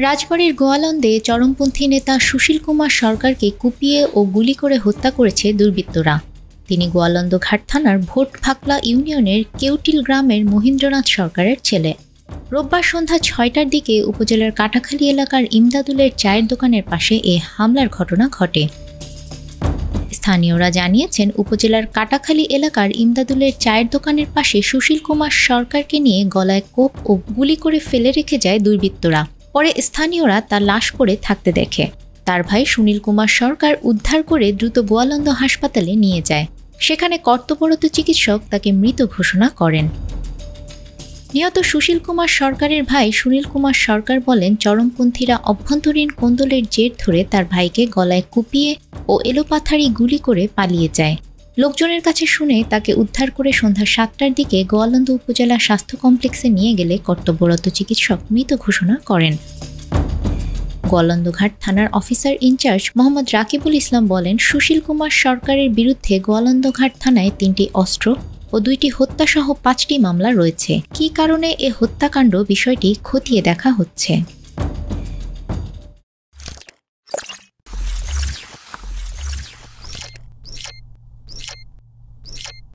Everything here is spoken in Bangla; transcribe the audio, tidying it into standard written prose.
রাজবাড়ীর গোয়ালন্দে চরমপন্থী নেতা সুশীল কুমার সরকারকে কুপিয়ে ও গুলি করে হত্যা করেছে দুর্বৃত্তরা। তিনি গোয়ালন্দ ঘাট থানার ভোট ভাকলা ইউনিয়নের কেউটিল গ্রামের মহেন্দ্রনাথ সরকারের ছেলে। রোববার সন্ধ্যা ৬টার দিকে উপজেলার কাটাখালী এলাকার ইমদাদুলের চায়ের দোকানের পাশে এ হামলার ঘটনা ঘটে। স্থানীয়রা জানিয়েছেন, উপজেলার কাটাখালী এলাকার ইমদাদুলের চায়ের দোকানের পাশে সুশীল কুমার সরকারকে নিয়ে গলায় কোপ ও গুলি করে ফেলে রেখে যায় দুর্বৃত্তরা। পরে স্থানীয়রা তার লাশ পড়ে থাকতে দেখে। তার ভাই সুনীল কুমার সরকার উদ্ধার করে দ্রুত গোয়ালন্দ হাসপাতালে নিয়ে যায়। সেখানে কর্তব্যরত চিকিৎসক তাকে মৃত ঘোষণা করেন। নিহত সুশীল কুমার সরকারের ভাই সুনীল কুমার সরকার বলেন, চরমপন্থীরা অভ্যন্তরীণ কোন্দলের জের ধরে তার ভাইকে গলায় কুপিয়ে ও এলোপাথারি গুলি করে পালিয়ে যায়। লোকজনের কাছে শুনে তাকে উদ্ধার করে সন্ধ্যা ৭টার দিকে গোয়ালন্দ উপজেলা স্বাস্থ্য কমপ্লেক্সে নিয়ে গেলে কর্তব্যরত চিকিৎসক মৃত ঘোষণা করেন। গোয়ালন্দঘাট থানার অফিসার ইনচার্জ মোহাম্মদ রাকিবুল ইসলাম বলেন, সুশীল কুমার সরকারের বিরুদ্ধে গোয়ালন্দঘাট থানায় ৩টি অস্ত্র ও ২টি হত্যাসহ ৫টি মামলা রয়েছে। কী কারণে এ হত্যাকাণ্ড বিষয়টি খতিয়ে দেখা হচ্ছে।